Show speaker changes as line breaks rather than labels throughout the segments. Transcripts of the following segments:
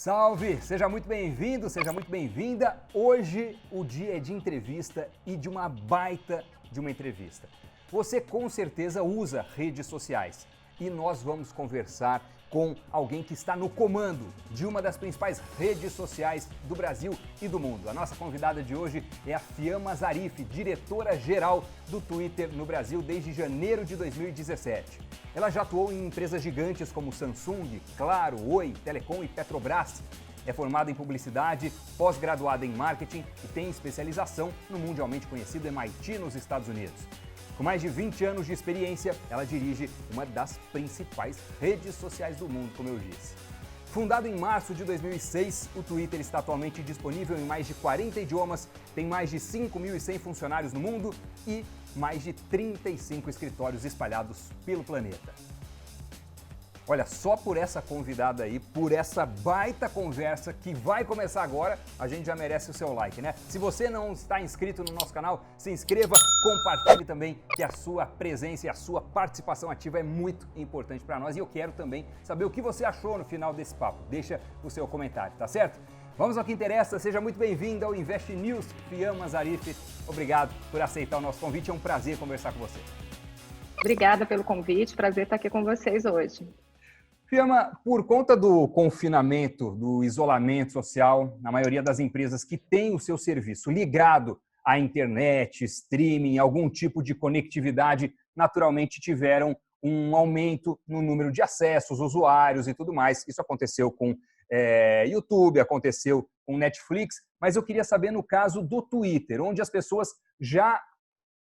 Salve! Seja muito bem-vindo, seja muito bem-vinda. Hoje o dia é de entrevista e de uma baita de uma entrevista. Você com certeza usa redes sociais e nós vamos conversar com alguém que está no comando de uma das principais redes sociais do Brasil e do mundo. A nossa convidada de hoje é a Fiamma Zarif, diretora-geral do Twitter no Brasil desde janeiro de 2017. Ela já atuou em empresas gigantes como Samsung, Claro, Oi, Telecom e Petrobras. É formada em publicidade, pós-graduada em marketing e tem especialização no mundialmente conhecido MIT nos Estados Unidos. Com mais de 20 anos de experiência, ela dirige uma das principais redes sociais do mundo, como eu disse. Fundado em março de 2006, o Twitter está atualmente disponível em mais de 40 idiomas, tem mais de 5.100 funcionários no mundo e mais de 35 escritórios espalhados pelo planeta. Olha, só por essa convidada aí, por essa baita conversa que vai começar agora, a gente já merece o seu like, né? Se você não está inscrito no nosso canal, se inscreva, compartilhe também, que a sua presença e a sua participação ativa é muito importante para nós. E eu quero também saber o que você achou no final desse papo. Deixa o seu comentário, tá certo? Vamos ao que interessa, seja muito bem-vindo ao Invest News, Fiamma Zarif. Obrigado por aceitar o nosso convite, é um prazer conversar com você.
Obrigada pelo convite, prazer estar aqui com vocês hoje.
Fiamma, por conta do confinamento, do isolamento social, a maioria das empresas que têm o seu serviço ligado à internet, streaming, algum tipo de conectividade, naturalmente tiveram um aumento no número de acessos, usuários e tudo mais. Isso aconteceu com YouTube, aconteceu com Netflix, mas eu queria saber no caso do Twitter, onde as pessoas já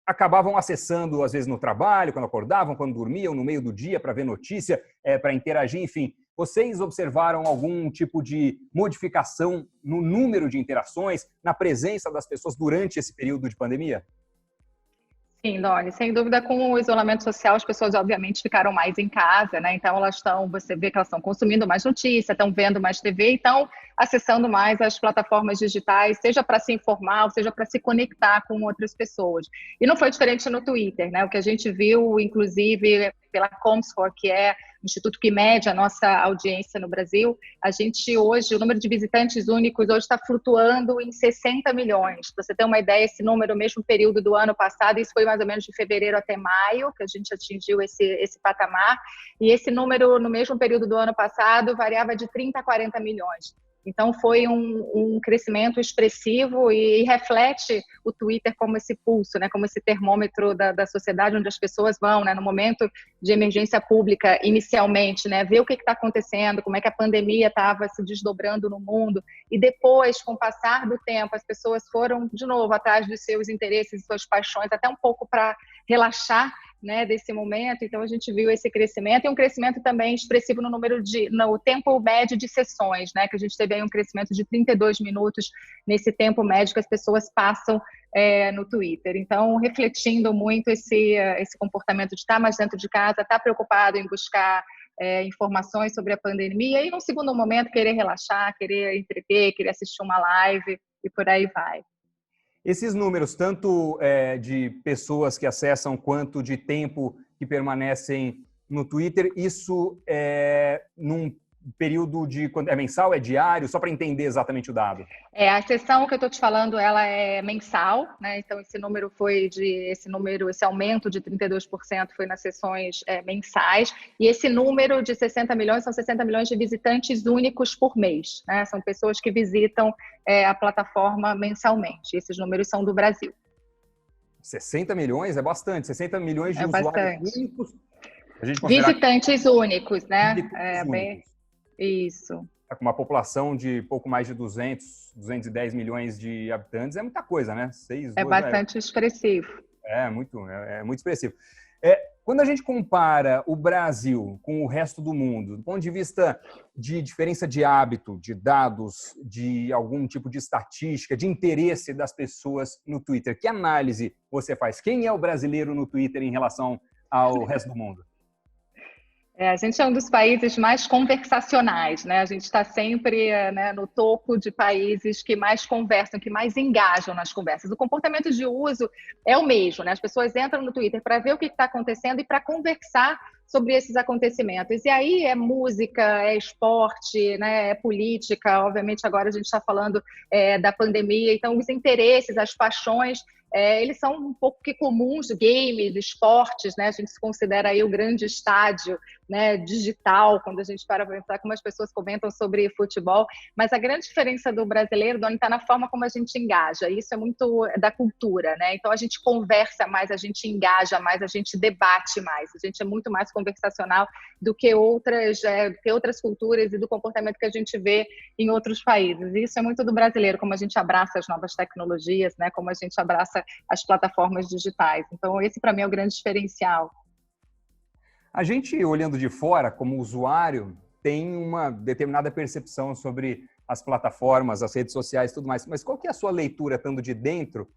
acabavam acessando, às vezes, no trabalho, quando acordavam, quando dormiam, no meio do dia, para ver notícia, para interagir, enfim. Vocês observaram algum tipo de modificação no número de interações, na presença das pessoas durante esse período de pandemia?
Sim, Doni, sem dúvida, com o isolamento social, as pessoas, obviamente, ficaram mais em casa, né? Então, você vê que elas estão consumindo mais notícia, estão vendo mais TV, estão acessando mais as plataformas digitais, seja para se informar, ou seja para se conectar com outras pessoas. E não foi diferente no Twitter, né? O que a gente viu, inclusive, pela Comscore, que é o instituto que mede a nossa audiência no Brasil, a gente hoje, o número de visitantes únicos hoje está flutuando em 60 milhões. Para você ter uma ideia, esse número, mesmo período do ano passado, isso foi mais ou menos de fevereiro até maio, que a gente atingiu esse patamar, e esse número, no mesmo período do ano passado, variava de 30 a 40 milhões. Então, foi um crescimento expressivo e reflete o Twitter como esse pulso, né, como esse termômetro da sociedade, onde as pessoas vão, né, no momento de emergência pública, inicialmente, né, ver o que está acontecendo, como é que a pandemia estava se desdobrando no mundo, e depois, com o passar do tempo, as pessoas foram, de novo, atrás dos seus interesses e suas paixões, até um pouco para relaxar, né, desse momento. Então a gente viu esse crescimento e um crescimento também expressivo no tempo médio de sessões, né, que a gente teve aí um crescimento de 32 minutos nesse tempo médio que as pessoas passam no Twitter. Então, refletindo muito esse comportamento de estar mais dentro de casa, estar preocupado em buscar informações sobre a pandemia e, num segundo momento, querer relaxar, querer entreter, querer assistir uma live e por aí vai.
Esses números, tanto de pessoas que acessam quanto de tempo que permanecem no Twitter, isso é num período é mensal, é diário? Só para entender exatamente o dado.
A sessão que eu estou te falando, ela é mensal, né? Então esse aumento de 32% foi nas sessões mensais, e esse número de 60 milhões são 60 milhões de visitantes únicos por mês, né? São pessoas que visitam a plataforma mensalmente. Esses números são do Brasil.
60 milhões é bastante, 60 milhões de usuários únicos.
Visitantes únicos, né?
Únicos.
Isso.
Com uma população de pouco mais de 210 milhões de habitantes, é muita coisa, né?
Bastante expressivo.
É muito expressivo. Quando a gente compara o Brasil com o resto do mundo, do ponto de vista de diferença de hábito, de dados, de algum tipo de estatística, de interesse das pessoas no Twitter, que análise você faz? Quem é o brasileiro no Twitter em relação ao resto do mundo?
A gente é um dos países mais conversacionais, né? A gente está sempre no topo de países que mais conversam, que mais engajam nas conversas. O comportamento de uso é o mesmo, né? As pessoas entram no Twitter para ver o que está acontecendo e para conversar sobre esses acontecimentos. E aí é música, é esporte, né, é política, obviamente agora a gente está falando da pandemia, então os interesses, as paixões, eles são um pouco que comuns, games, esportes, né? A gente se considera aí o grande estádio, né, digital, quando a gente para pensar como as pessoas comentam sobre futebol, mas a grande diferença do brasileiro, Doni, está na forma como a gente engaja, isso é muito da cultura, né? Então a gente conversa mais, a gente engaja mais, a gente debate mais, a gente é muito mais conversacional do que outras culturas e do comportamento que a gente vê em outros países. Isso é muito do brasileiro, como a gente abraça as novas tecnologias, né? Como a gente abraça as plataformas digitais. Então, esse, para mim, é o grande diferencial.
A gente, olhando de fora, como usuário, tem uma determinada percepção sobre as plataformas, as redes sociais e tudo mais. Mas qual que é a sua leitura, estando de dentro,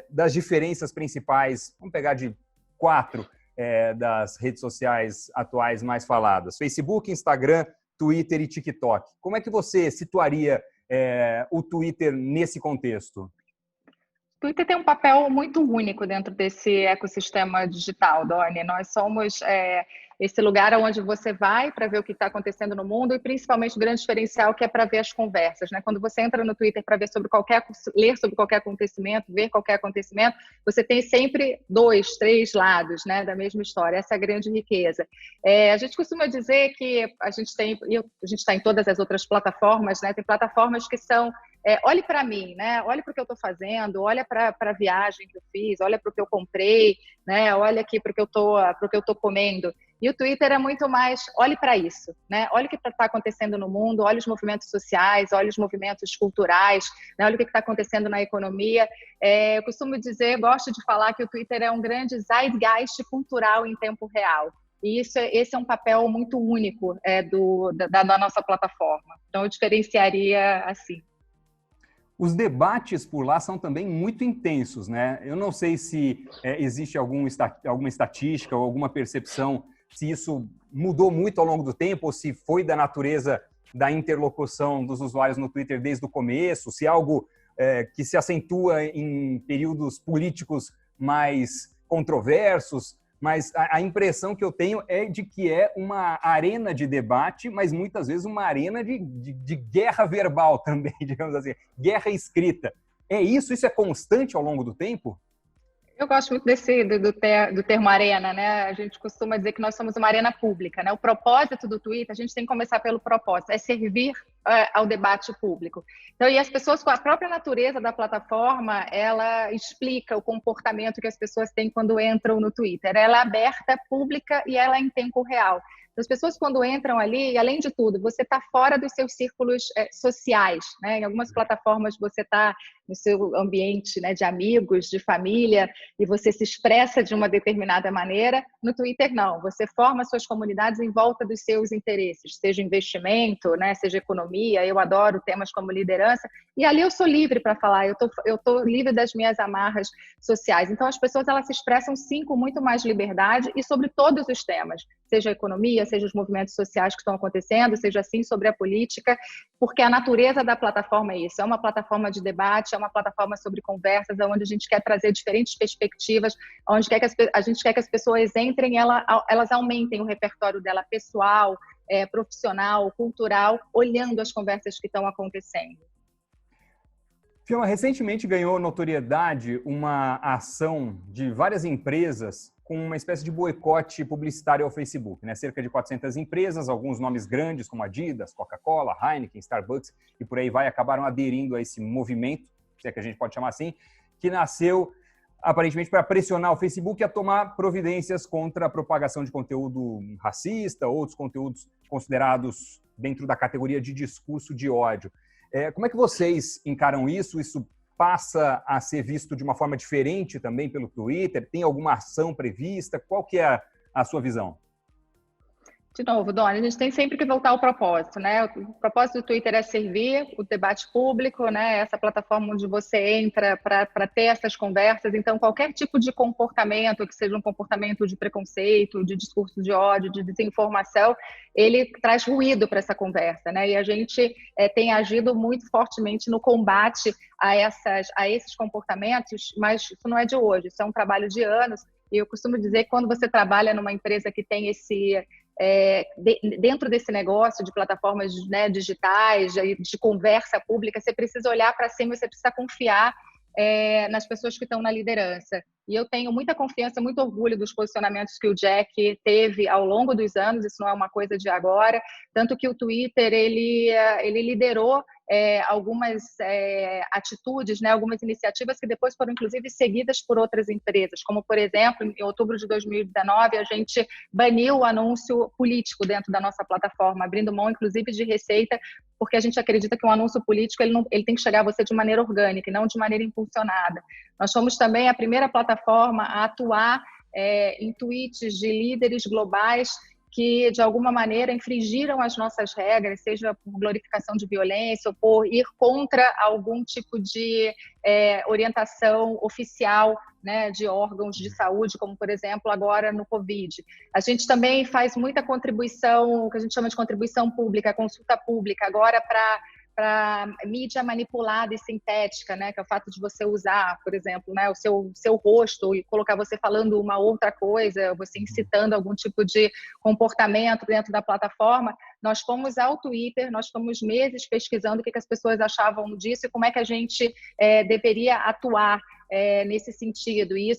das diferenças principais, vamos pegar de 4 das redes sociais atuais mais faladas? Facebook, Instagram, Twitter e TikTok. Como é que você situaria o Twitter nesse contexto?
O Twitter tem um papel muito único dentro desse ecossistema digital, Doni. Nós somos esse lugar onde você vai para ver o que está acontecendo no mundo e principalmente o grande diferencial que é para ver as conversas, né? Quando você entra no Twitter para ver ler sobre qualquer acontecimento, ver qualquer acontecimento, você tem sempre 2, 3 lados, né, da mesma história. Essa é a grande riqueza. A gente costuma dizer que a gente está em todas as outras plataformas, né? Tem plataformas que são olhe para mim, né? Olhe para o que eu estou fazendo, olha para a viagem que eu fiz, olha para o que eu comprei, né? Olha aqui para o que eu estou comendo. E o Twitter é muito mais, olhe para isso, né? Olha o que está acontecendo no mundo, olha os movimentos sociais, olha os movimentos culturais, né? Olha o que está acontecendo na economia. Eu costumo dizer, gosto de falar que o Twitter é um grande zeitgeist cultural em tempo real. E esse é um papel muito único da nossa plataforma. Então, eu diferenciaria assim.
Os debates por lá são também muito intensos, né? Eu não sei se existe alguma estatística ou alguma percepção se isso mudou muito ao longo do tempo ou se foi da natureza da interlocução dos usuários no Twitter desde o começo, se é algo que se acentua em períodos políticos mais controversos, mas a impressão que eu tenho é de que é uma arena de debate, mas muitas vezes uma arena de guerra verbal também, digamos assim, guerra escrita. É isso? Isso é constante ao longo do tempo?
Eu gosto muito do termo arena, né? A gente costuma dizer que nós somos uma arena pública, né? O propósito do Twitter, a gente tem que começar pelo propósito, é servir ao debate público. Então, e as pessoas, com a própria natureza da plataforma, ela explica o comportamento que as pessoas têm quando entram no Twitter. Ela é aberta, pública e ela é em tempo real. As pessoas, quando entram ali, além de tudo, você está fora dos seus círculos sociais, né? Em algumas plataformas você está no seu ambiente, né, de amigos, de família, e você se expressa de uma determinada maneira. No Twitter, não. Você forma suas comunidades em volta dos seus interesses, seja investimento, né, seja economia. Eu adoro temas como liderança. E ali eu sou livre para falar, eu tô livre das minhas amarras sociais. Então, as pessoas elas se expressam, sim, com muito mais liberdade e sobre todos os temas, seja a economia, seja os movimentos sociais que estão acontecendo, seja assim sobre a política, porque a natureza da plataforma é isso, é uma plataforma de debate, é uma plataforma sobre conversas, onde a gente quer trazer diferentes perspectivas, onde a gente quer que as pessoas entrem, elas aumentem o repertório dela pessoal, profissional, cultural, olhando as conversas que estão acontecendo.
Fiona, recentemente ganhou notoriedade uma ação de várias empresas com uma espécie de boicote publicitário ao Facebook, né? Cerca de 400 empresas, alguns nomes grandes como Adidas, Coca-Cola, Heineken, Starbucks e por aí vai, acabaram aderindo a esse movimento, se é que a gente pode chamar assim, que nasceu aparentemente para pressionar o Facebook a tomar providências contra a propagação de conteúdo racista, outros conteúdos considerados dentro da categoria de discurso de ódio. Como é que vocês encaram isso? Isso passa a ser visto de uma forma diferente também pelo Twitter? Tem alguma ação prevista? Qual que é a sua visão?
De novo, Dona, a gente tem sempre que voltar ao propósito, né? O propósito do Twitter é servir o debate público, né? Essa plataforma onde você entra para ter essas conversas. Então, qualquer tipo de comportamento, que seja um comportamento de preconceito, de discurso de ódio, de desinformação, ele traz ruído para essa conversa, né? E a gente tem agido muito fortemente no combate a esses comportamentos, mas isso não é de hoje, isso é um trabalho de anos. E eu costumo dizer que quando você trabalha numa empresa que tem dentro desse negócio de plataformas, né, digitais, de conversa pública, você precisa olhar para cima, você precisa confiar nas pessoas que estão na liderança. E eu tenho muita confiança, muito orgulho dos posicionamentos que o Jack teve ao longo dos anos, isso não é uma coisa de agora, tanto que o Twitter, ele liderou algumas atitudes, né, algumas iniciativas que depois foram, inclusive, seguidas por outras empresas, como, por exemplo, em outubro de 2019, a gente baniu o anúncio político dentro da nossa plataforma, abrindo mão, inclusive, de receita, porque a gente acredita que um anúncio político ele tem que chegar a você de maneira orgânica e não de maneira impulsionada. Nós somos também a primeira plataforma a atuar em tweets de líderes globais que, de alguma maneira, infringiram as nossas regras, seja por glorificação de violência ou por ir contra algum tipo de orientação oficial, né, de órgãos de saúde, como, por exemplo, agora no Covid. A gente também faz muita contribuição, o que a gente chama de contribuição pública, consulta pública, agora para mídia manipulada e sintética, né, que é o fato de você usar, por exemplo, né, o seu rosto e colocar você falando uma outra coisa, você incitando algum tipo de comportamento dentro da plataforma. Nós fomos ao Twitter, nós fomos meses pesquisando o que as pessoas achavam disso e como é que a gente deveria atuar nesse sentido. E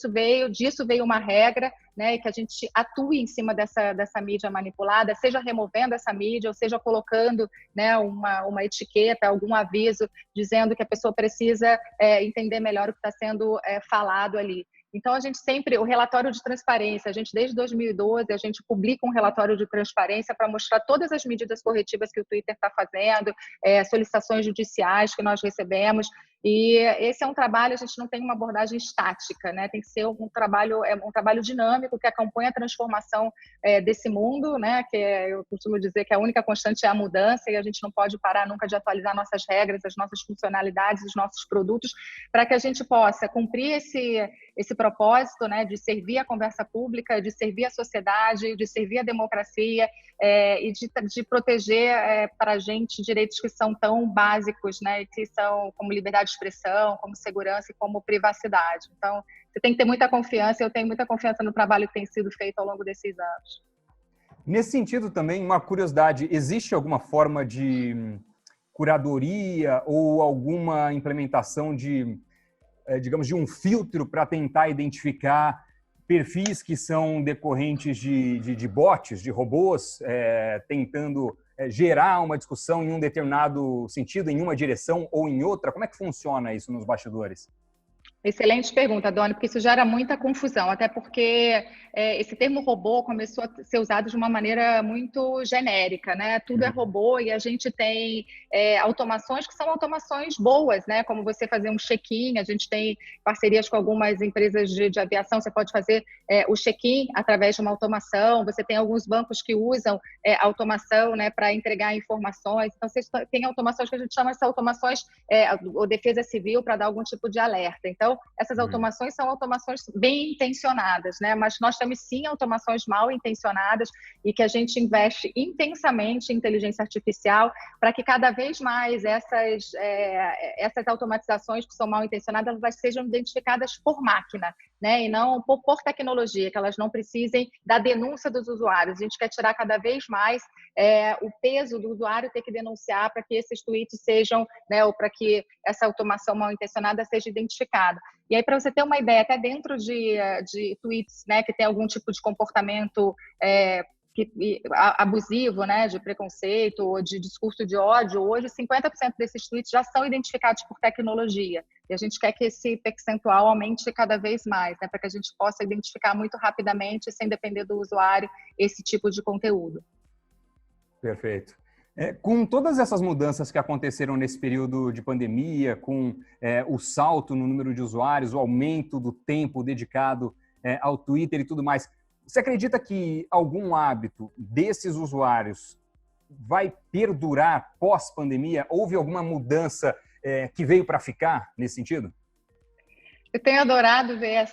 disso veio uma regra, né, que a gente atue em cima dessa mídia manipulada, seja removendo essa mídia, ou seja colocando, né, uma etiqueta, algum aviso dizendo que a pessoa precisa entender melhor o que está sendo falado ali. Então, a gente sempre, o relatório de transparência, a gente desde 2012, a gente publica um relatório de transparência para mostrar todas as medidas corretivas que o Twitter está fazendo, solicitações judiciais que nós recebemos, e esse é um trabalho, a gente não tem uma abordagem estática, né? Tem que ser um trabalho dinâmico que acompanha a transformação desse mundo, né? Eu costumo dizer que a única constante é a mudança e a gente não pode parar nunca de atualizar nossas regras, as nossas funcionalidades, os nossos produtos, para que a gente possa cumprir esse propósito, né, de servir a conversa pública, de servir a sociedade, de servir a democracia e de proteger para a gente direitos que são tão básicos, né, que são como liberdade de expressão, como segurança e como privacidade. Então, você tem que ter muita confiança, eu tenho muita confiança no trabalho que tem sido feito ao longo desses anos.
Nesse sentido também, uma curiosidade, existe alguma forma de curadoria ou alguma implementação digamos, de um filtro para tentar identificar perfis que são decorrentes de bots, de robôs, tentando gerar uma discussão em um determinado sentido, em uma direção ou em outra? Como é que funciona isso nos bastidores?
Excelente pergunta, Doni, porque isso gera muita confusão, até porque esse termo robô começou a ser usado de uma maneira muito genérica, né? Tudo é robô e a gente tem automações que são automações boas, né? Como você fazer um check-in, a gente tem parcerias com algumas empresas de aviação, você pode fazer o check-in através de uma automação, você tem alguns bancos que usam automação, né, para entregar informações, então você tem automações que a gente chama de automações ou defesa civil para dar algum tipo de alerta. Então, essas automações são automações bem intencionadas, né? Mas nós temos sim automações mal intencionadas e que a gente investe intensamente em inteligência artificial para que cada vez mais essas automatizações que são mal intencionadas elas sejam identificadas por máquina, né? E não por tecnologia, que elas não precisem da denúncia dos usuários. A gente quer tirar cada vez mais o peso do usuário ter que denunciar para que esses tweets sejam, né, ou para que essa automação mal intencionada seja identificada. E aí, para você ter uma ideia, até dentro de tweets, né, que tem algum tipo de comportamento abusivo, né, de preconceito ou de discurso de ódio, hoje 50% desses tweets já são identificados por tecnologia. E a gente quer que esse percentual aumente cada vez mais, né, para que a gente possa identificar muito rapidamente, sem depender do usuário, esse tipo de conteúdo.
Perfeito. Com todas essas mudanças que aconteceram nesse período de pandemia, com o salto no número de usuários, o aumento do tempo dedicado ao Twitter e tudo mais, Você acredita que algum hábito desses usuários vai perdurar pós-pandemia? Houve alguma mudança que veio para ficar nesse sentido?
Eu tenho adorado ver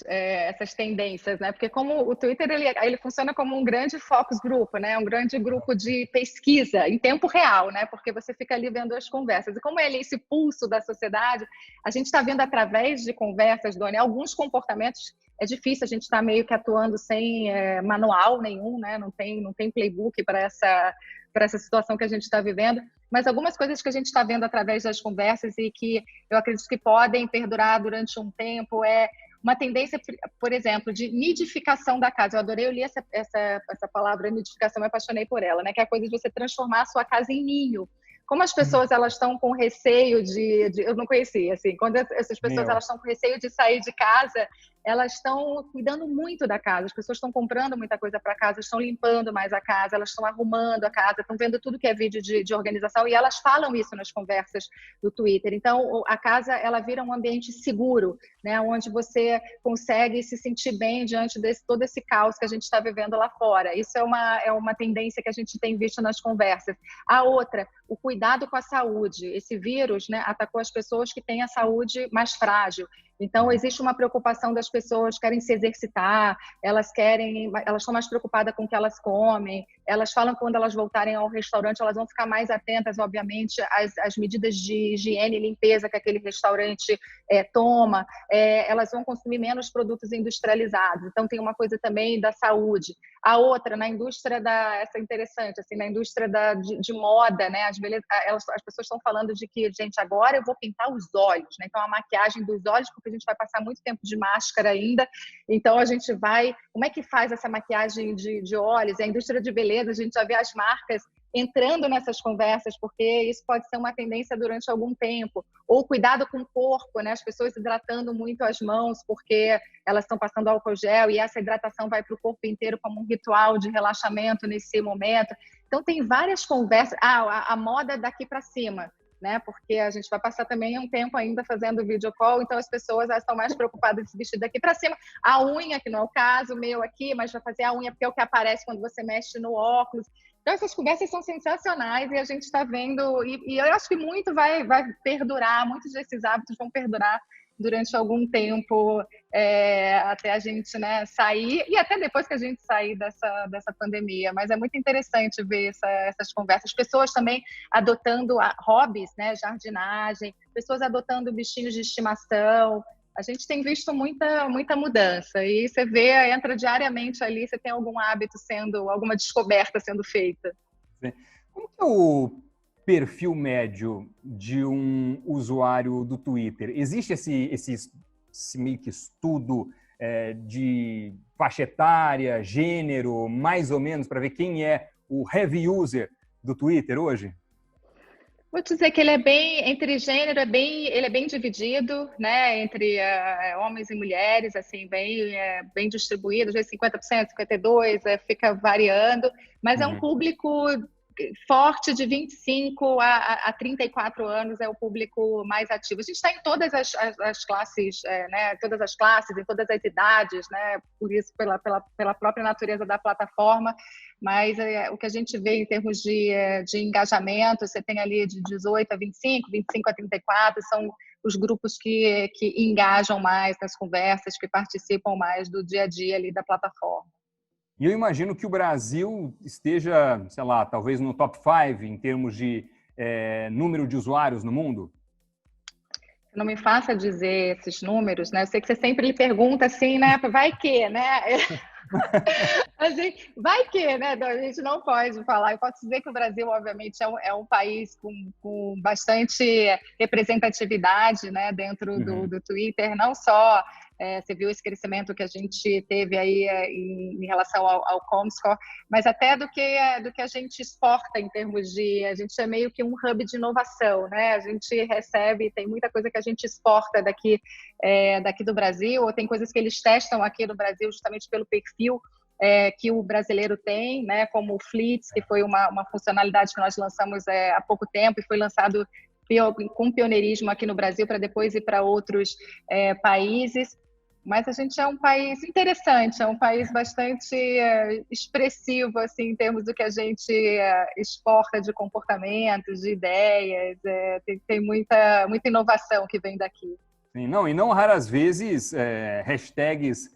essas tendências, né? Porque como o Twitter ele funciona como um grande focus group, né? Um grande grupo de pesquisa em tempo real, né? Porque você fica ali vendo as conversas. E como ele é esse pulso da sociedade, a gente está vendo através de conversas, Doni, alguns comportamentos. É difícil, a gente está meio que atuando sem manual nenhum, né? Não tem playbook para essa situação que a gente está vivendo, mas algumas coisas que a gente está vendo através das conversas e que eu acredito que podem perdurar durante um tempo é uma tendência, por exemplo, de nidificação da casa. Eu adorei, eu li essa palavra, nidificação, me apaixonei por ela, né? Que é a coisa de você transformar a sua casa em ninho. Como as pessoas elas estão com receio eu não conhecia, assim, quando essas pessoas elas estão com receio de sair de casa, elas estão cuidando muito da casa, as pessoas estão comprando muita coisa para casa, estão limpando mais a casa, elas estão arrumando a casa, estão vendo tudo que é vídeo de organização e elas falam isso nas conversas do Twitter. Então, a casa ela vira um ambiente seguro, né, onde você consegue se sentir bem diante de todo esse caos que a gente está vivendo lá fora. Isso é uma tendência que a gente tem visto nas conversas. A outra, o cuidado com a saúde. Esse vírus, né, atacou as pessoas que têm a saúde mais frágil. Então, existe uma preocupação das pessoas querem se exercitar, elas estão mais preocupadas com o que elas comem, elas falam que quando elas voltarem ao restaurante, elas vão ficar mais atentas, obviamente, às medidas de higiene e limpeza que aquele restaurante toma, elas vão consumir menos produtos industrializados. Então, tem uma coisa também da saúde. A outra, na indústria essa é interessante, assim, na indústria de moda, né, as pessoas estão falando de que, gente, agora eu vou pintar os olhos, né? Então, a maquiagem dos olhos, porque a gente vai passar muito tempo de máscara ainda, então a gente vai... Como é que faz essa maquiagem de olhos? A indústria de beleza, a gente já vê as marcas entrando nessas conversas, porque isso pode ser uma tendência durante algum tempo. Ou cuidado com o corpo, né? As pessoas hidratando muito as mãos, porque elas estão passando álcool gel e essa hidratação vai para o corpo inteiro como um ritual de relaxamento nesse momento. Então, tem várias conversas. A moda daqui para cima, né? Porque a gente vai passar também um tempo ainda fazendo video call, então as pessoas estão mais preocupadas de se vestir daqui para cima. A unha, que não é o caso, meu aqui, mas vai fazer a unha porque é o que aparece quando você mexe no óculos. Então, essas conversas são sensacionais e a gente está vendo, e eu acho que muito vai perdurar, muitos desses hábitos vão perdurar durante algum tempo, até a gente, né, sair, e até depois que a gente sair dessa pandemia. Mas é muito interessante ver essas conversas. Pessoas também adotando hobbies, né, jardinagem, pessoas adotando bichinhos de estimação. A gente tem visto muita mudança e você vê, entra diariamente ali, você tem algum hábito alguma descoberta sendo feita.
Como que é o perfil médio de um usuário do Twitter? Existe esse meio que estudo de faixa etária, gênero, mais ou menos, para ver quem é o heavy user do Twitter hoje?
Vou dizer que ele é bem, entre gênero, ele é bem dividido, né, entre homens e mulheres, assim, bem distribuído, às vezes 50%, 52%, fica variando, mas é um público forte de 25 a 34 anos, é o público mais ativo. A gente está em todas as classes, né, todas as classes, em todas as idades, né, por isso, pela própria natureza da plataforma, mas o que a gente vê em termos de engajamento, você tem ali de 18 a 25, 25 a 34, são os grupos que engajam mais nas conversas, que participam mais do dia a dia ali da plataforma.
E eu imagino que o Brasil esteja, sei lá, talvez no top 5 em termos de número de usuários no mundo.
Não me faça dizer esses números, né? Eu sei que você sempre lhe pergunta assim, né? Vai que, né? Assim, vai que, né? A gente não pode falar. Eu posso dizer que o Brasil, obviamente, é um país com bastante representatividade, né? Dentro do Twitter, não só você viu esse crescimento que a gente teve aí em relação ao Comscore, mas até do que a gente exporta em termos de... A gente é meio que um hub de inovação, né? A gente recebe, tem muita coisa que a gente exporta daqui do Brasil, ou tem coisas que eles testam aqui no Brasil justamente pelo perfil que o brasileiro tem, né? Como o Fleets, que foi uma funcionalidade que nós lançamos há pouco tempo e foi lançado com pioneirismo aqui no Brasil para depois ir para outros países. Mas a gente é um país interessante, é um país bastante expressivo, assim, em termos do que a gente exporta de comportamentos, de ideias. Tem muita inovação que vem daqui.
Sim, não, e não raras vezes hashtags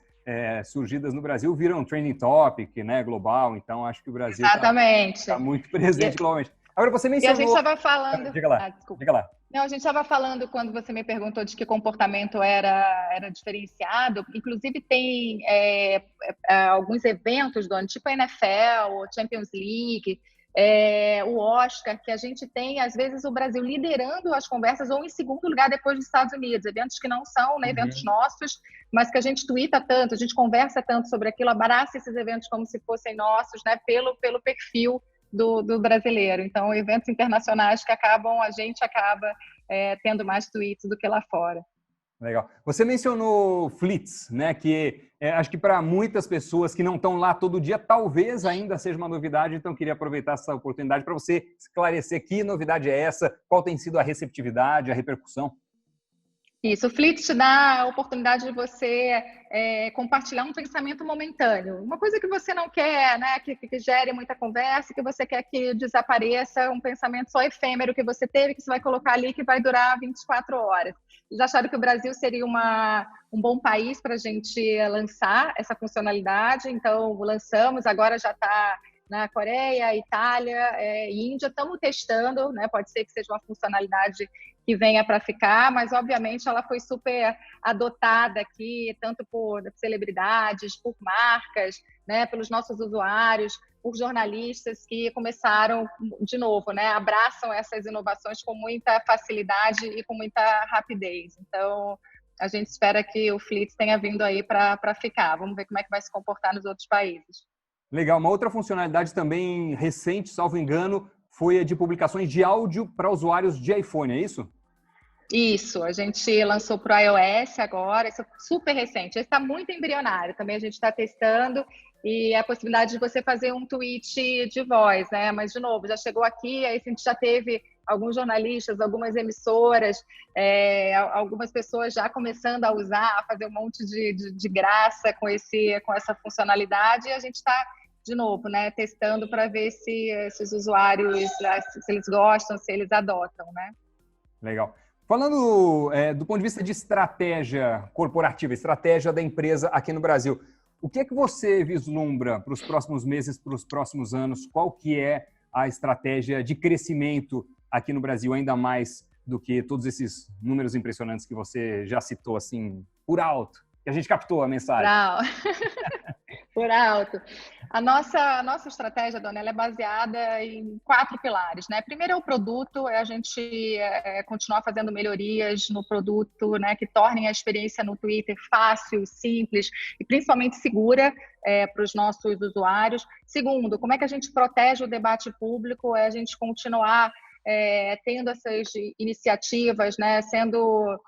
surgidas no Brasil viram trending topic, né, global. Então, acho que o Brasil
Exatamente.
tá muito presente globalmente. Agora, você
E a gente
mencionou...
estava falando...
Diga lá,
desculpa.
diga lá.
Não, a gente estava falando quando você me perguntou de que comportamento era diferenciado. Inclusive, tem alguns eventos do ano, tipo a NFL, o Champions League, o Oscar, que a gente tem, às vezes, o Brasil liderando as conversas ou em segundo lugar depois dos Estados Unidos. Eventos que não são, né, eventos nossos, mas que a gente tuita tanto, a gente conversa tanto sobre aquilo, abraça esses eventos como se fossem nossos, né, pelo perfil do brasileiro. Então, eventos internacionais que a gente acaba tendo mais tweets do que lá fora.
Legal. Você mencionou Fleets, né? Que acho que para muitas pessoas que não estão lá todo dia, talvez ainda seja uma novidade. Então, queria aproveitar essa oportunidade para você esclarecer que novidade é essa, qual tem sido a receptividade, a repercussão.
Isso, o Fleet te dá a oportunidade de você compartilhar um pensamento momentâneo. Uma coisa que você não quer, né, que gere muita conversa, que você quer que desapareça, um pensamento só efêmero que você teve, que você vai colocar ali, que vai durar 24 horas. Eles acharam que o Brasil seria um bom país para a gente lançar essa funcionalidade, então lançamos, agora já está na Coreia, Itália e Índia, estamos testando, né? Pode ser que seja uma funcionalidade que venha para ficar, mas obviamente ela foi super adotada aqui, tanto por celebridades, por marcas, né? Pelos nossos usuários, por jornalistas que começaram, de novo, né? Abraçam essas inovações com muita facilidade e com muita rapidez. Então, a gente espera que o Fleet tenha vindo aí para ficar. Vamos ver como é que vai se comportar nos outros países.
Legal. Uma outra funcionalidade também recente, salvo engano, foi a de publicações de áudio para usuários de iPhone, é isso?
Isso, a gente lançou para o iOS agora, isso é super recente. Esse está muito embrionário, também a gente está testando, e a possibilidade de você fazer um tweet de voz, né? Mas, de novo, já chegou aqui, aí a gente já teve alguns jornalistas, algumas emissoras, algumas pessoas já começando a usar, a fazer um monte de graça com essa funcionalidade, e a gente está, de novo, né, testando para ver se esses usuários, se eles gostam, se eles adotam, né?
Legal. Falando do ponto de vista de estratégia corporativa, estratégia da empresa aqui no Brasil, o que é que você vislumbra para os próximos meses, para os próximos anos? Qual que é a estratégia de crescimento aqui no Brasil, ainda mais do que todos esses números impressionantes que você já citou, assim, por alto, que a gente captou a mensagem?
Por alto. A nossa estratégia, Dona, ela é baseada em 4 pilares, né? Primeiro é o produto, é a gente continuar fazendo melhorias no produto, né? Que tornem a experiência no Twitter fácil, simples e principalmente segura para os nossos usuários. Segundo, como é que a gente protege o debate público? É a gente continuar tendo essas iniciativas, né? Sendo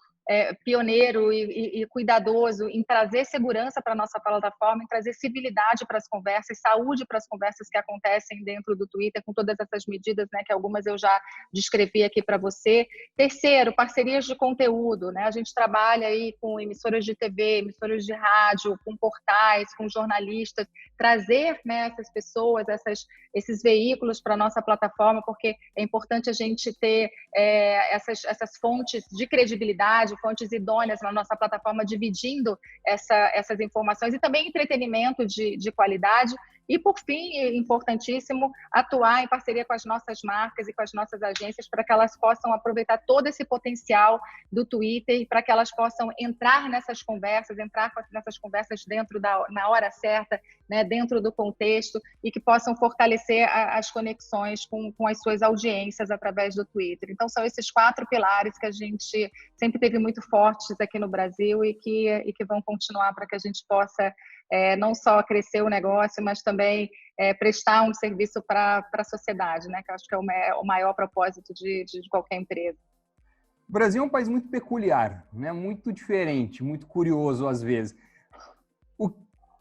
pioneiro e cuidadoso em trazer segurança para a nossa plataforma, em trazer civilidade para as conversas, saúde para as conversas que acontecem dentro do Twitter, com todas essas medidas, né, que algumas eu já descrevi aqui para você. Terceiro, parcerias de conteúdo, né? A gente trabalha aí com emissoras de TV, emissoras de rádio, com portais, com jornalistas, trazer, né, essas pessoas, esses veículos para a nossa plataforma, porque é importante a gente ter essas fontes de credibilidade, fontes idôneas na nossa plataforma, dividindo essas informações, e também entretenimento de qualidade. E, por fim, importantíssimo, atuar em parceria com as nossas marcas e com as nossas agências para que elas possam aproveitar todo esse potencial do Twitter e para que elas possam entrar nessas conversas na hora certa, né, dentro do contexto, e que possam fortalecer as conexões com as suas audiências através do Twitter. Então, são esses 4 pilares que a gente sempre teve muito fortes aqui no Brasil e que vão continuar para que a gente possa não só crescer o negócio, mas também prestar um serviço para a sociedade, né? Que eu acho que é o maior propósito de qualquer empresa.
O Brasil é um país muito peculiar, né? Muito diferente, muito curioso às vezes. O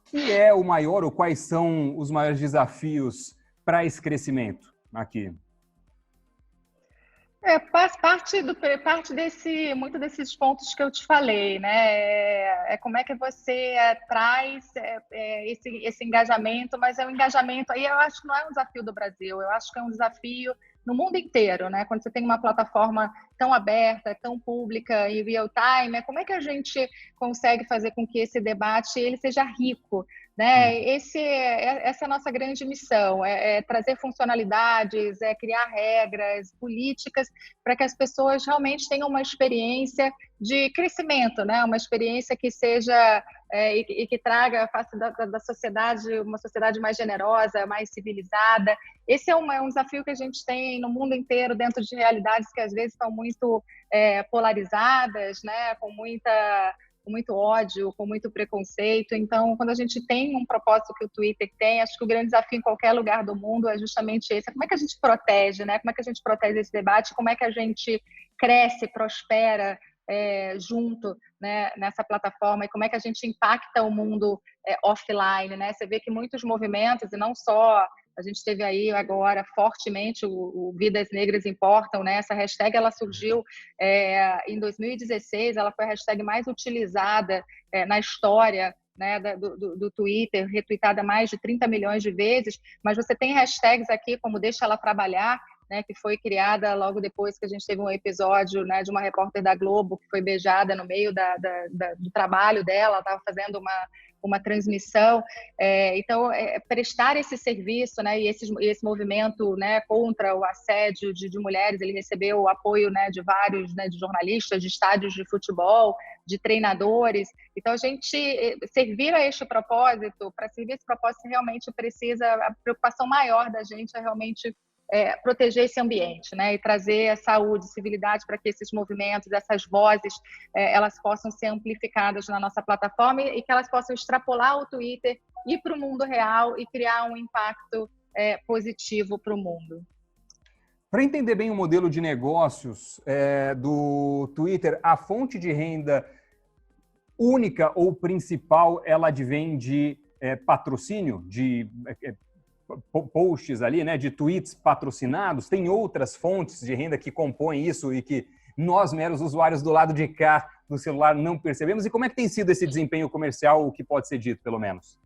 que é o maior ou quais são os maiores desafios para esse crescimento aqui?
Faz parte muito desses pontos que eu te falei, né? Como é que você traz esse engajamento, mas é um engajamento aí, eu acho que não é um desafio do Brasil, eu acho que é um desafio no mundo inteiro, né? Quando você tem uma plataforma tão aberta, tão pública e real time, como é que a gente consegue fazer com que esse debate ele seja rico? Né? Essa é a nossa grande missão, é trazer funcionalidades, é criar regras, políticas, para que as pessoas realmente tenham uma experiência de crescimento, né? Uma experiência que seja e que traga, faça da sociedade uma sociedade mais generosa, mais civilizada. Esse é um desafio que a gente tem no mundo inteiro, dentro de realidades que às vezes estão muito polarizadas, né? Com muito ódio, com muito preconceito. Então, quando a gente tem um propósito que o Twitter tem, acho que o grande desafio em qualquer lugar do mundo é justamente esse. Como é que a gente protege, né? Como é que a gente protege esse debate? Como é que a gente cresce, prospera junto, né, nessa plataforma? E como é que a gente impacta o mundo offline, né? Você vê que muitos movimentos, e não só... A gente teve aí agora fortemente o Vidas Negras Importam, né? Essa hashtag ela surgiu em 2016, ela foi a hashtag mais utilizada na história, né, do Twitter, retweetada mais de 30 milhões de vezes, mas você tem hashtags aqui como Deixa Ela Trabalhar, né, que foi criada logo depois que a gente teve um episódio, né, de uma repórter da Globo que foi beijada no meio do trabalho dela, ela estava fazendo uma transmissão. Então, prestar esse serviço, né, e esse movimento, né, contra o assédio de mulheres, ele recebeu o apoio, né, de vários, né, de jornalistas, de estádios de futebol, de treinadores. Então, a gente servir a este propósito, para servir esse propósito, realmente precisa, a preocupação maior da gente é realmente proteger esse ambiente, né, e trazer saúde, civilidade para que esses movimentos, essas vozes, elas possam ser amplificadas na nossa plataforma e que elas possam extrapolar o Twitter, ir para o mundo real e criar um impacto positivo para o mundo.
Para entender bem o modelo de negócios do Twitter, a fonte de renda única ou principal, ela advém de patrocínio, de posts ali, né, de tweets patrocinados? Tem outras fontes de renda que compõem isso e que nós, meros usuários do lado de cá do celular, não percebemos? E como é que tem sido esse desempenho comercial, o que pode ser dito, pelo menos?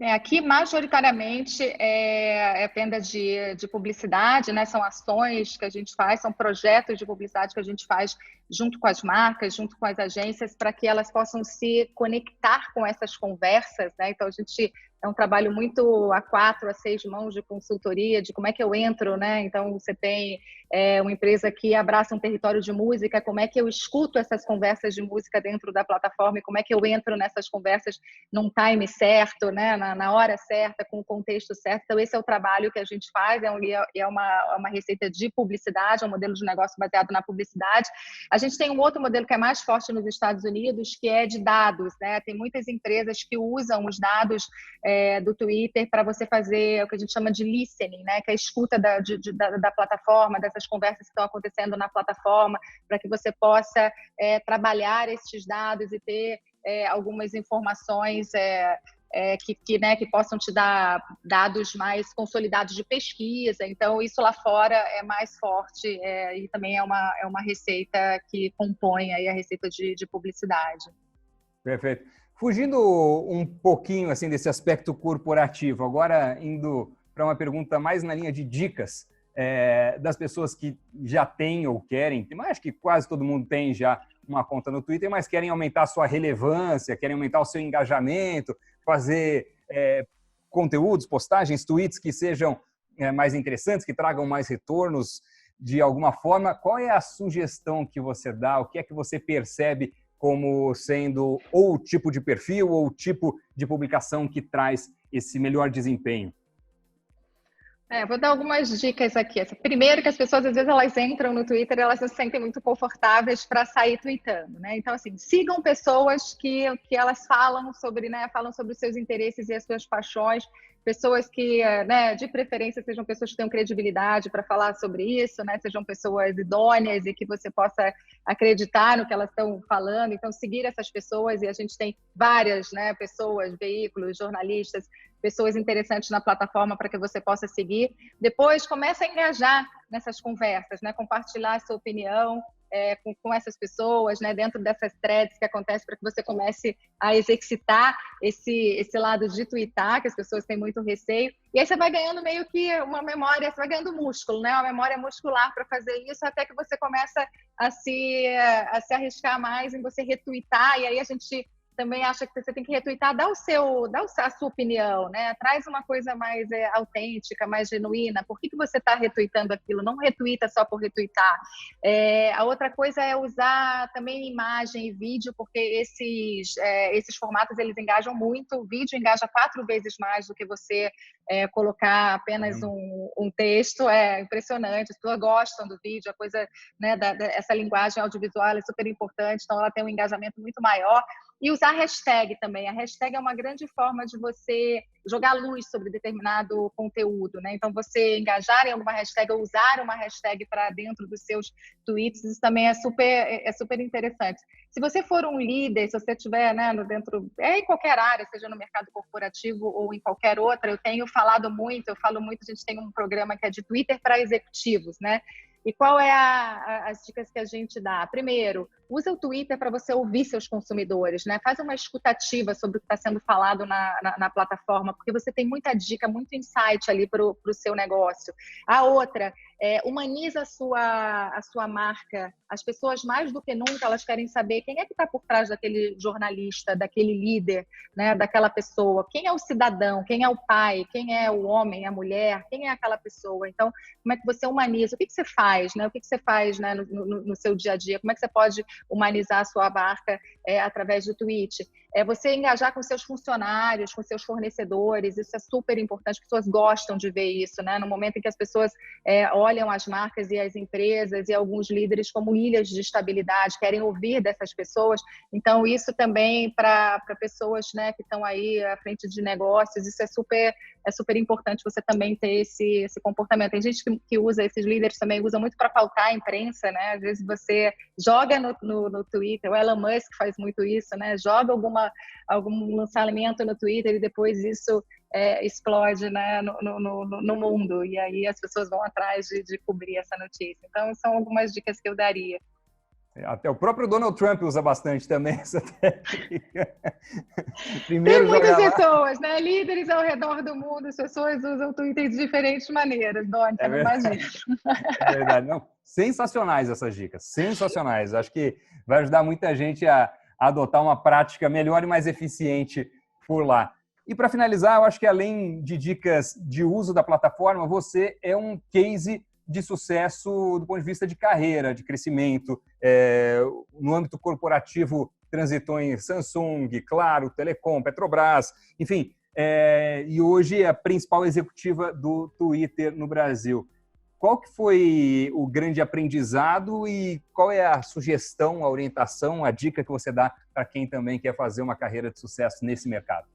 Aqui, majoritariamente, é venda de publicidade, né? São ações que a gente faz, são projetos de publicidade que a gente faz junto com as marcas, junto com as agências, para que elas possam se conectar com essas conversas, né? Então, a gente é um trabalho muito a 4, a 6 mãos de consultoria, de como é que eu entro, né? Então, você tem uma empresa que abraça um território de música, como é que eu escuto essas conversas de música dentro da plataforma e como é que eu entro nessas conversas num time certo, né? Na hora certa, com o contexto certo. Então, esse é o trabalho que a gente faz, é uma receita de publicidade, é um modelo de negócio baseado na publicidade. A gente tem um outro modelo que é mais forte nos Estados Unidos, que é de dados, né? Tem muitas empresas que usam os dados do Twitter para você fazer o que a gente chama de listening, né? Que é a escuta da plataforma, dessas conversas que estão acontecendo na plataforma, para que você possa trabalhar esses dados e ter algumas informações que possam te dar dados mais consolidados de pesquisa. Então, isso lá fora é mais forte e também é uma receita que compõe aí a receita de publicidade.
Perfeito. Fugindo um pouquinho assim desse aspecto corporativo, agora indo para uma pergunta mais na linha de dicas das pessoas que já têm ou querem, mas acho que quase todo mundo tem já uma conta no Twitter, mas querem aumentar a sua relevância, querem aumentar o seu engajamento, fazer conteúdos, postagens, tweets que sejam mais interessantes, que tragam mais retornos de alguma forma. Qual é a sugestão que você dá? O que é que você percebe como sendo ou o tipo de perfil ou o tipo de publicação que traz esse melhor desempenho?
Vou dar algumas dicas aqui. Primeiro, que as pessoas, às vezes, elas entram no Twitter e elas não se sentem muito confortáveis para sair tweetando, né? Então, assim, sigam pessoas que elas falam sobre, né, falam sobre os seus interesses e as suas paixões, pessoas que, né, de preferência, sejam pessoas que tenham credibilidade para falar sobre isso, né, sejam pessoas idôneas e que você possa acreditar no que elas estão falando. Então, seguir essas pessoas, e a gente tem várias, né, pessoas, veículos, jornalistas, pessoas interessantes na plataforma para que você possa seguir. Depois, começa a engajar, nessas conversas, né? Compartilhar a sua opinião com essas pessoas, né? Dentro dessas threads que acontecem, para que você comece a exercitar esse lado de twittar, que as pessoas têm muito receio. E aí você vai ganhando meio que uma memória, você vai ganhando músculo, né? Uma memória muscular para fazer isso, até que você começa a se arriscar mais em você retweetar, e aí a gente também acha que você tem que retweetar, dá a sua opinião, né? Traz uma coisa mais autêntica, mais genuína. Por que você está retweetando aquilo? Não retweeta só por retweetar. A outra coisa é usar também imagem e vídeo, porque esses formatos eles engajam muito. O vídeo engaja 4 vezes mais do que você colocar apenas um texto. É impressionante, as pessoas gostam do vídeo, a coisa, né, essa linguagem audiovisual é super importante, então ela tem um engajamento muito maior. E usar hashtag também. A hashtag é uma grande forma de você jogar luz sobre determinado conteúdo, né? Então, você engajar em alguma hashtag ou usar uma hashtag para dentro dos seus tweets, isso também é super interessante. Se você for um líder, se você estiver, né, em qualquer área, seja no mercado corporativo ou em qualquer outra, eu falo muito, a gente tem um programa que é de Twitter para executivos, né? E qual é as dicas que a gente dá? Primeiro, usa o Twitter para você ouvir seus consumidores, né? Faz uma escutativa sobre o que está sendo falado na plataforma, porque você tem muita dica, muito insight ali para o seu negócio. A outra, humaniza a sua marca. As pessoas, mais do que nunca, elas querem saber quem é que está por trás daquele jornalista, daquele líder, né? Daquela pessoa. Quem é o cidadão? Quem é o pai? Quem é o homem, a mulher? Quem é aquela pessoa? Então, como é que você humaniza? O que você faz, né? O que você faz, né, no seu dia a dia? Como é que você pode humanizar a sua marca através do tweet? Você engajar com seus funcionários, com seus fornecedores, isso é super importante, as pessoas gostam de ver isso, né? No momento em que as pessoas olham as marcas e as empresas e alguns líderes como ilhas de estabilidade, querem ouvir dessas pessoas, então isso também para pessoas, né, que estão aí à frente de negócios, isso é super importante você também ter esse comportamento. Tem gente que usa, esses líderes também usam muito para pautar a imprensa, né? Às vezes você joga no Twitter, o Elon Musk faz muito isso, né? Joga algum lançamento no Twitter e depois isso explode, né, no mundo, e aí as pessoas vão atrás de cobrir essa notícia. Então, são algumas dicas que eu daria.
Até o próprio Donald Trump usa bastante também essa técnica.
Primeiro, tem muitas pessoas, né? Líderes ao redor do mundo, as pessoas usam o Twitter de diferentes maneiras, Doni, você não imagina.
É verdade. Não, sensacionais essas dicas, sensacionais. Acho que vai ajudar muita gente a adotar uma prática melhor e mais eficiente por lá. E para finalizar, eu acho que além de dicas de uso da plataforma, você é um case de sucesso do ponto de vista de carreira, de crescimento. No âmbito corporativo, transitou em Samsung, Claro, Telecom, Petrobras, enfim. E hoje é a principal executiva do Twitter no Brasil. Qual que foi o grande aprendizado e qual é a sugestão, a orientação, a dica que você dá para quem também quer fazer uma carreira de sucesso nesse mercado?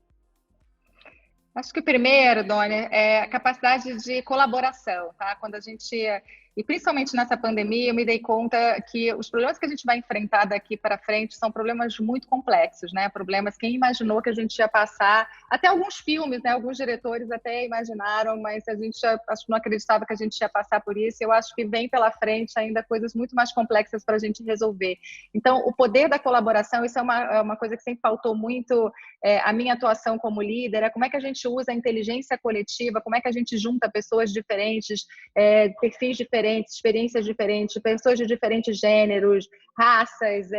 Acho que o primeiro, Doni, é a capacidade de colaboração, tá? Quando a gente... E principalmente nessa pandemia, eu me dei conta que os problemas que a gente vai enfrentar daqui para frente são problemas muito complexos, né? Problemas, quem imaginou que a gente ia passar... Até alguns filmes, né? Alguns diretores até imaginaram, mas a gente acho que não acreditava que a gente ia passar por isso. Eu acho que vem pela frente ainda coisas muito mais complexas para a gente resolver. Então, o poder da colaboração, isso é uma coisa que sempre faltou muito a minha atuação como líder, como é que a gente usa a inteligência coletiva, como é que a gente junta pessoas diferentes, perfis diferentes, experiências diferentes, pessoas de diferentes gêneros, raças,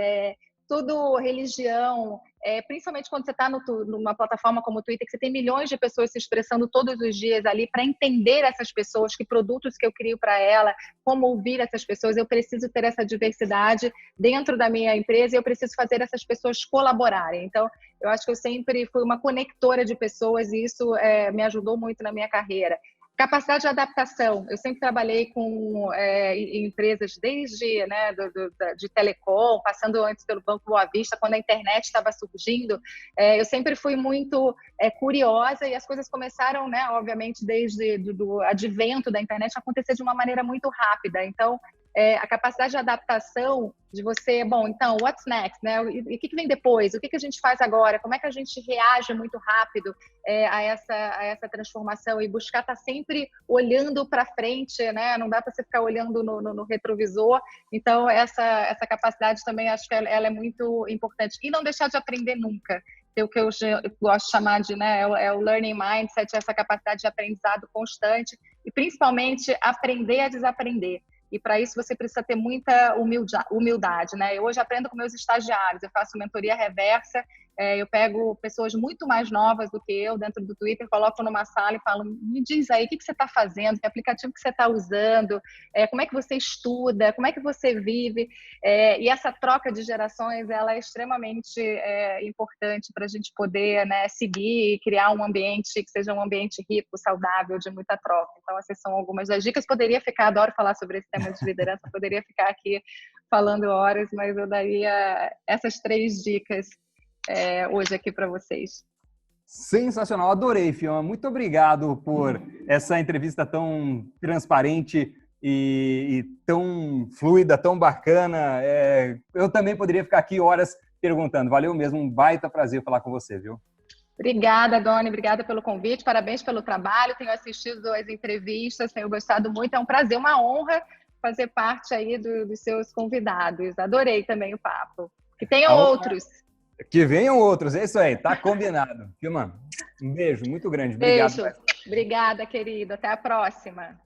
tudo, religião, principalmente quando você está numa plataforma como o Twitter, que você tem milhões de pessoas se expressando todos os dias ali, para entender essas pessoas, que produtos que eu crio para ela, como ouvir essas pessoas, eu preciso ter essa diversidade dentro da minha empresa e eu preciso fazer essas pessoas colaborarem. Então, eu acho que eu sempre fui uma conectora de pessoas e isso me ajudou muito na minha carreira. Capacidade de adaptação. Eu sempre trabalhei em empresas desde de telecom, passando antes pelo Banco Boa Vista, quando a internet estava surgindo. Eu sempre fui muito curiosa e as coisas começaram, né, obviamente, desde o advento da internet, a acontecer de uma maneira muito rápida. Então, a capacidade de adaptação de você, bom, então, what's next, né? E o que vem depois? O que a gente faz agora? Como é que a gente reage muito rápido a essa transformação e buscar estar sempre olhando para frente, né? Não dá para você ficar olhando no retrovisor. Então, essa capacidade também, acho que ela é muito importante. E não deixar de aprender nunca. O que eu gosto de chamar de, né, é o learning mindset, essa capacidade de aprendizado constante e, principalmente, aprender a desaprender. E para isso você precisa ter muita humildade, né? Eu hoje aprendo com meus estagiários, eu faço mentoria reversa, eu pego pessoas muito mais novas do que eu dentro do Twitter, coloco numa sala e falo, me diz aí, o que você está fazendo, que aplicativo que você está usando, como é que você estuda, como é que você vive, e essa troca de gerações, ela é extremamente importante para a gente poder, né, seguir e criar um ambiente que seja um ambiente rico, saudável, de muita troca. Então, essas são algumas das dicas. Poderia ficar, adoro falar sobre esse tema de liderança, poderia ficar aqui falando horas, mas eu daria essas 3 dicas hoje aqui para vocês.
Sensacional, adorei, Fiona. Muito obrigado por essa entrevista tão transparente e tão fluida, tão bacana. Eu também poderia ficar aqui horas perguntando. Valeu mesmo, um baita prazer falar com você, viu?
Obrigada, Doni, obrigada pelo convite, parabéns pelo trabalho, tenho assistido as entrevistas, tenho gostado muito, é um prazer, uma honra fazer parte aí dos seus convidados. Adorei também o papo. Que tenham outros.
Que venham outros, é isso aí, tá combinado. Filma, um beijo muito grande. Obrigado.
Beijo. Obrigada, querido. Até a próxima.